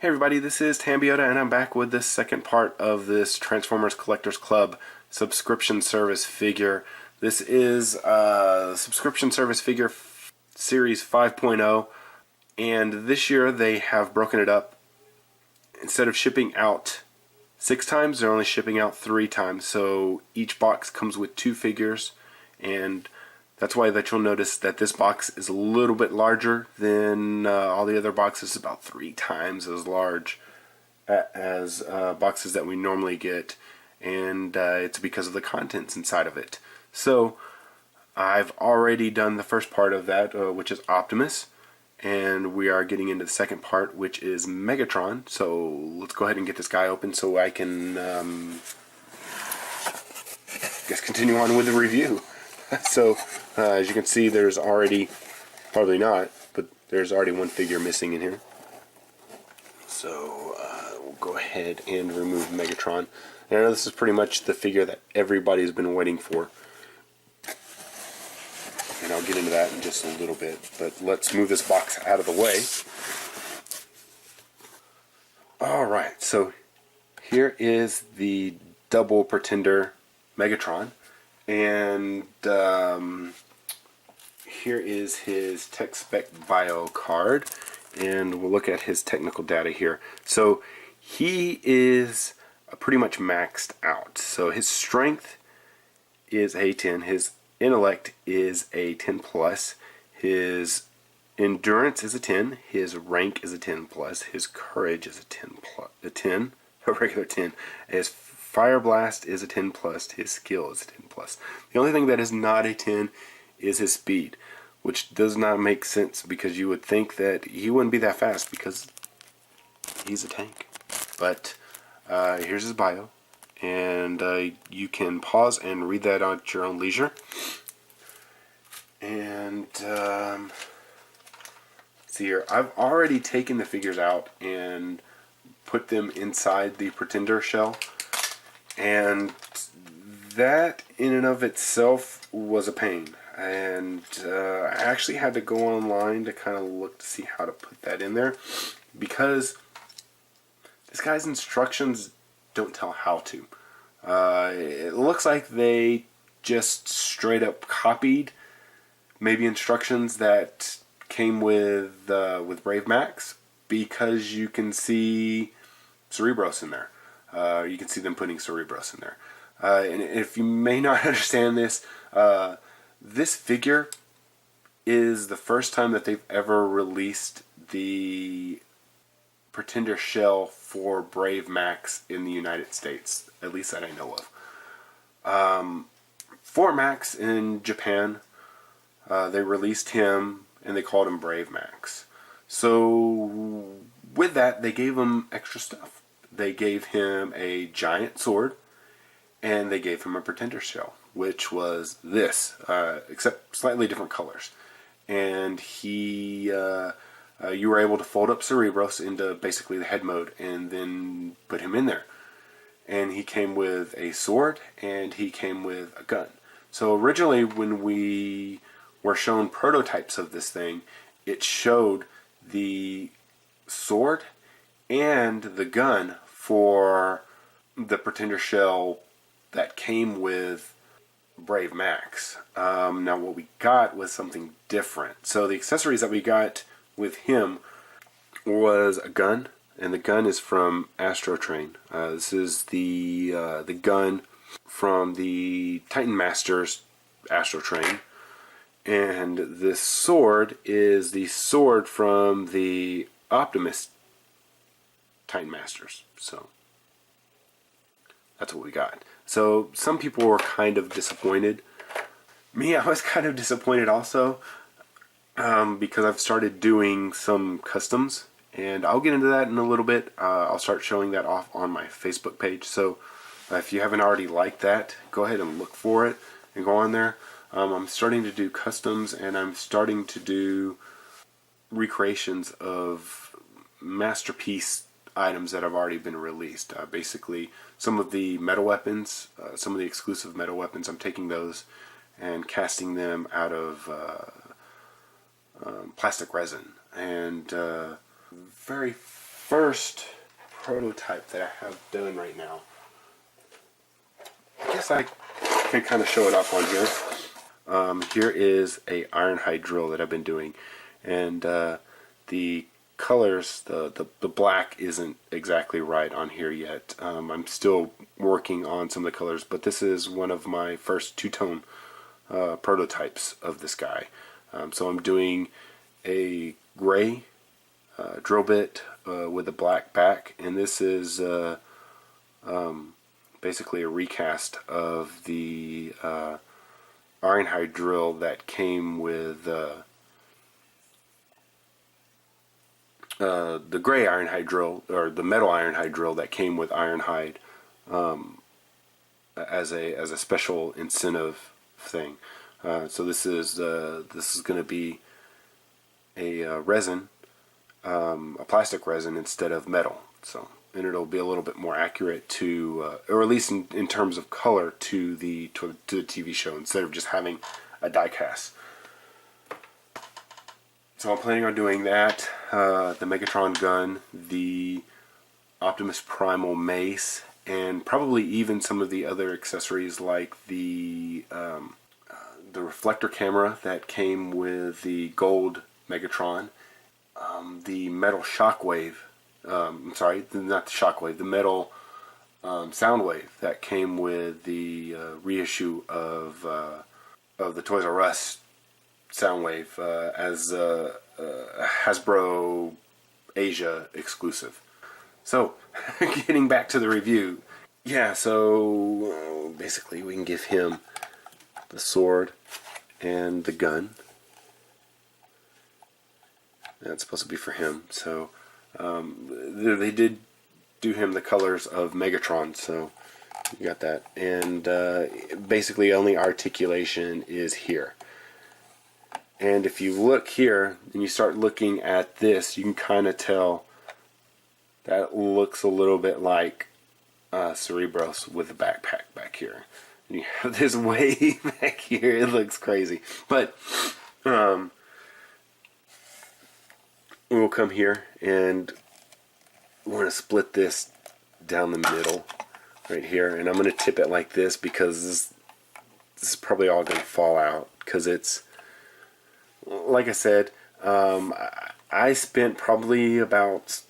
Hey everybody, this is Tambiota and I'm back with the second part of this Transformers Collectors Club subscription service figure. This is subscription service figure series 5.0, and this year they have broken it up. Instead of shipping out 6 times, they're only shipping out 3 times, so each box comes with 2 figures, and that's why that you'll notice that this box is a little bit larger than all the other boxes, about 3 times as large as boxes that we normally get, and it's because of the contents inside of it. So I've already done the first part of that, which is Optimus, and we are getting into the second part, which is Megatron. So let's go ahead and get this guy open so I can guess continue on with the review. So, as you can see, there's already, probably not, but there's already one figure missing in here. So, we'll go ahead and remove Megatron. And I know this is pretty much the figure that everybody's been waiting for. And I'll get into that in just a little bit. But let's move this box out of the way. Alright, so here is the double Pretender Megatron. And here is his Tech Spec Bio card, and we'll look at his technical data here. So he is pretty much maxed out. So his strength is a 10, his intellect is a 10 plus, his endurance is a 10, his rank is a 10 plus, his courage is a regular 10, his Fire Blast is a 10 plus, his skill is a 10 plus. The only thing that is not a 10 is his speed, which does not make sense because you would think that he wouldn't be that fast because he's a tank. But here's his bio, and you can pause and read that at your own leisure. And let's see here, I've already taken the figures out and put them inside the Pretender shell. And that in and of itself was a pain, and I actually had to go online to kind of look to see how to put that in there, because this guy's instructions don't tell how to. It looks like they just straight up copied maybe instructions that came with Brave Max, because you can see Cerebros in there. You can see them putting Cerebros in there. And if you may not understand this, this figure is the first time that they've ever released the Pretender shell for Brave Max in the United States, at least that I know of. For Max in Japan, they released him and they called him Brave Max. So with that, they gave him extra stuff. They gave him a giant sword, and they gave him a Pretender shell, which was this, except slightly different colors. And you were able to fold up Cerebros into basically the head mode and then put him in there. And he came with a sword, and he came with a gun. So originally, when we were shown prototypes of this thing, it showed the sword and the gun for the Pretender shell that came with Brave Max. Now what we got was something different. So the accessories that we got with him was a gun, and the gun is from Astro Train. This is the gun from the Titan Masters Astro Train, and this sword is the sword from the Optimus Titan Masters. So that's what we got. So some people were kind of disappointed. Me, I was kind of disappointed also, because I've started doing some customs, and I'll get into that in a little bit. I'll start showing that off on my Facebook page. So if you haven't already liked that, go ahead and look for it and go on there. I'm starting to do customs, and I'm starting to do recreations of masterpiece items that have already been released. Basically, some of the metal weapons, some of the exclusive metal weapons, I'm taking those and casting them out of plastic resin. And very first prototype that I have done right now, I guess I can kind of show it off on here. Here is a ironhide drill that I've been doing, and the colors, the black isn't exactly right on here yet. I'm still working on some of the colors, but this is one of my first two-tone prototypes of this guy. So I'm doing a gray drill bit with a black back, and this is basically a recast of the ironhide drill that came with the gray ironhide drill, or the metal ironhide drill that came with ironhide as a special incentive thing. So this is going to be a resin, a plastic resin instead of metal. So, and it'll be a little bit more accurate to, or at least in terms of color, to the TV show, instead of just having a die cast. So I'm planning on doing that, the Megatron gun, the Optimus Primal mace, and probably even some of the other accessories like the reflector camera that came with the gold Megatron, the metal shockwave, I'm sorry, not the shockwave, the metal Soundwave that came with the reissue of the Toys R Us Soundwave as a Hasbro Asia exclusive. So, getting back to the review, yeah, so basically we can give him the sword and the gun. That's supposed to be for him. So, they did do him the colors of Megatron, so you got that. And basically only articulation is here. And if you look here and you start looking at this, you can kind of tell that looks a little bit like Cerebros with a backpack back here. And you have this wave back here. It looks crazy. But we'll come here and we're going to split this down the middle right here. And I'm going to tip it like this because this is probably all going to fall out, because it's, like I said, I spent probably about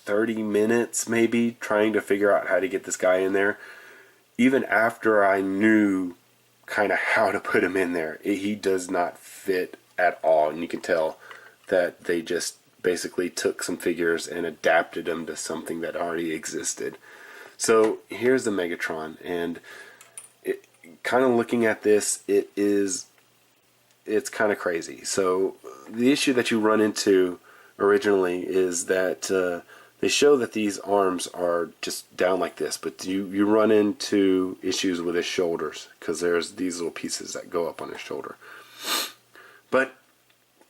30 minutes maybe trying to figure out how to get this guy in there. Even after I knew kind of how to put him in there, he does not fit at all. And you can tell that they just basically took some figures and adapted them to something that already existed. So here's the Megatron, and kind of looking at this, it's kind of crazy. So the issue that you run into originally is that they show that these arms are just down like this, but you run into issues with his shoulders because there's these little pieces that go up on his shoulder. But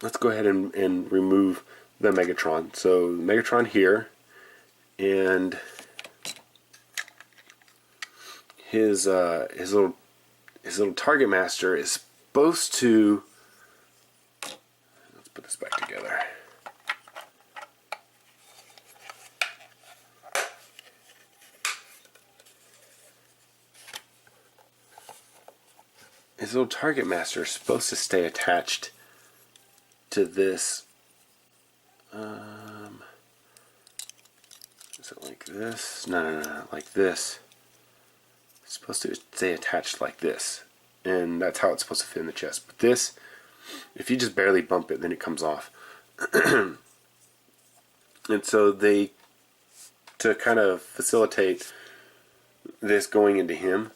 let's go ahead and remove the Megatron. So Megatron here, and his little target master is supposed to, let's put this back together. His little target master is supposed to stay attached to this. Is it like this? No, like this. It's supposed to stay attached like this, and that's how it's supposed to fit in the chest. But this, if you just barely bump it, then it comes off. And so they, to kind of facilitate this going into him,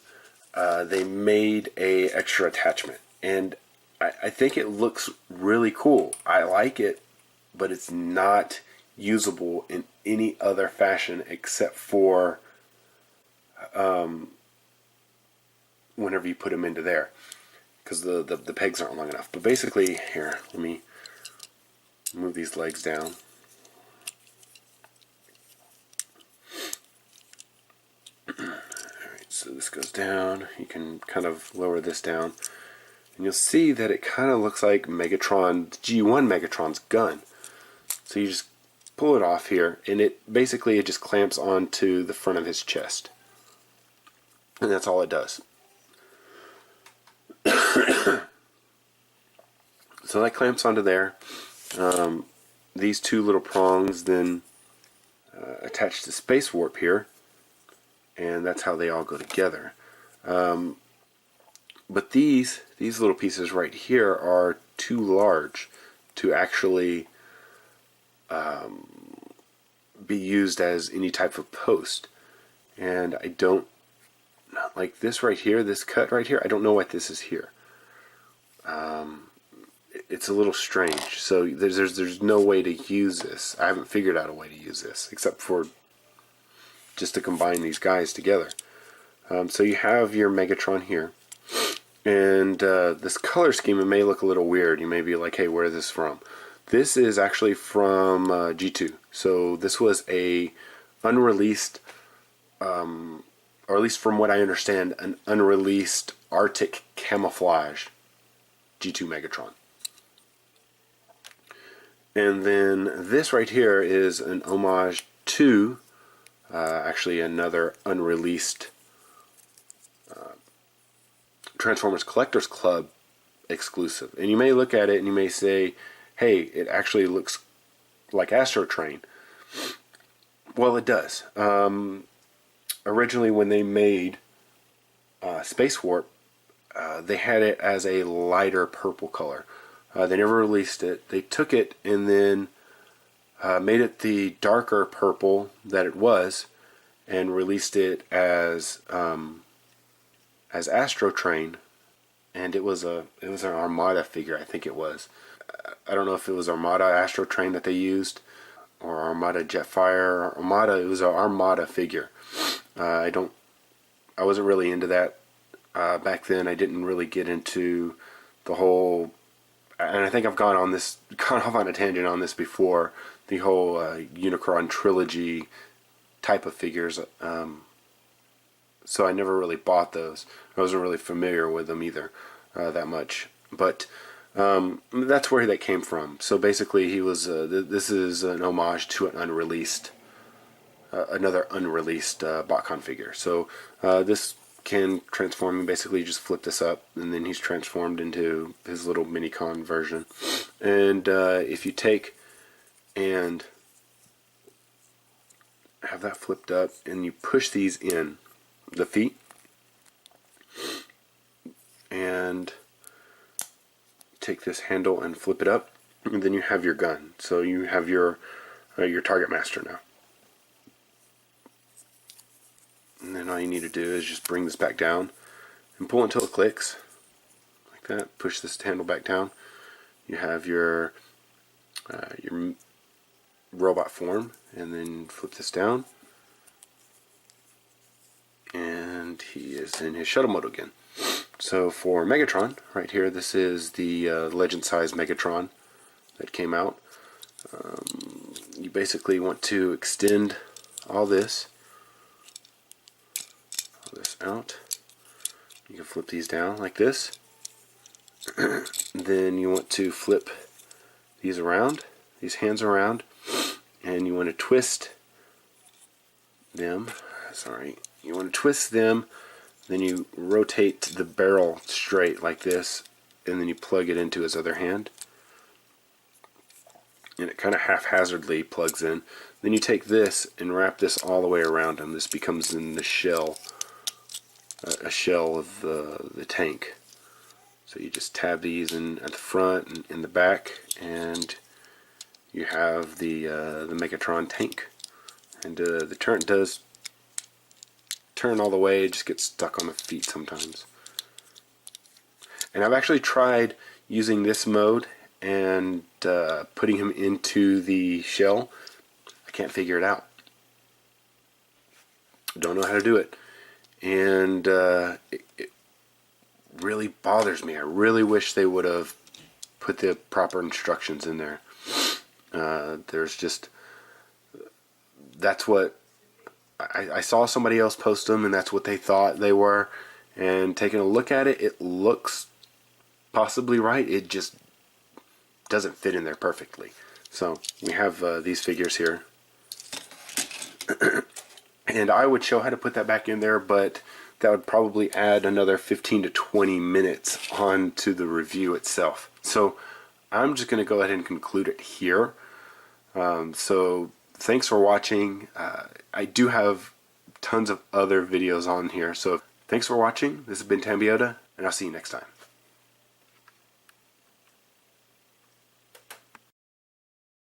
they made a extra attachment, and I think it looks really cool. I like it, but it's not usable in any other fashion except for whenever you put them into there, because the pegs aren't long enough. But basically, here, let me move these legs down. Alright, so this goes down. You can kind of lower this down, and you'll see that it kind of looks like Megatron, G1 Megatron's gun. So you just pull it off here, and it just clamps onto the front of his chest, and that's all it does. So that clamps onto there. These two little prongs then attach to Space Warp here, and that's how they all go together. But these little pieces right here are too large to actually be used as any type of post. And I don't, like this right here, this cut right here, I don't know what this is here. It's a little strange. So there's no way to use this. I haven't figured out a way to use this except for just to combine these guys together. So you have your Megatron here, and this color scheme may look a little weird. You may be like, hey, where is this from? This is actually from G2. So this was a unreleased, or at least from what I understand, an unreleased Arctic camouflage G2 Megatron. And then this right here is an homage to actually another unreleased Transformers Collectors Club exclusive. And you may look at it and you may say, hey, it actually looks like Astro Train. Well, it does. Originally, when they made Space Warp, they had it as a lighter purple color. They never released it. They took it and then made it the darker purple that it was, and released it as Astro Train, and it was an Armada figure, I think it was. I don't know if it was Armada Astro Train that they used, or Armada Jetfire, or Armada. It was an Armada figure. I wasn't really into that back then. I didn't really get into the whole, and I think I've gone off on a tangent on this before, the whole Unicron trilogy type of figures. So I never really bought those. I wasn't really familiar with them either that much. But that's where that came from. So basically, he was. This is an homage to an unreleased, another unreleased BotCon figure. So this can transform. And basically, just flip this up, and then he's transformed into his little Minicon version. And if you take and have that flipped up, and you push these in the feet, and take this handle and flip it up, and then you have your gun. So you have your target master now. And then all you need to do is just bring this back down and pull until it clicks, like that. Push this handle back down. You have your robot form, and then flip this down, and he is in his shuttle mode again. So for Megatron, right here, this is the legend size Megatron that came out. You basically want to extend all this out. You can flip these down like this. Then you want to flip these around, these hands around, and you want to twist them. You want to twist them. Then you rotate the barrel straight like this, and then you plug it into his other hand. And it kind of haphazardly plugs in. Then you take this and wrap this all the way around him. This becomes in the shell, a shell of the tank. So you just tab these in at the front and in the back, and you have the Megatron tank. And the turn does turn all the way. It just gets stuck on the feet sometimes. And I've actually tried using this mode and putting him into the shell. I can't figure it out. Don't know how to do it. And it really bothers me. I really wish they would have put the proper instructions in there. There's just, that's what I saw somebody else post them, and that's what they thought they were. And taking a look at it, it looks possibly right. It just doesn't fit in there perfectly. So we have these figures here. And I would show how to put that back in there, but that would probably add another 15 to 20 minutes on to the review itself. So I'm just going to go ahead and conclude it here. So thanks for watching. I do have tons of other videos on here. So thanks for watching. This has been Tambioda, and I'll see you next time.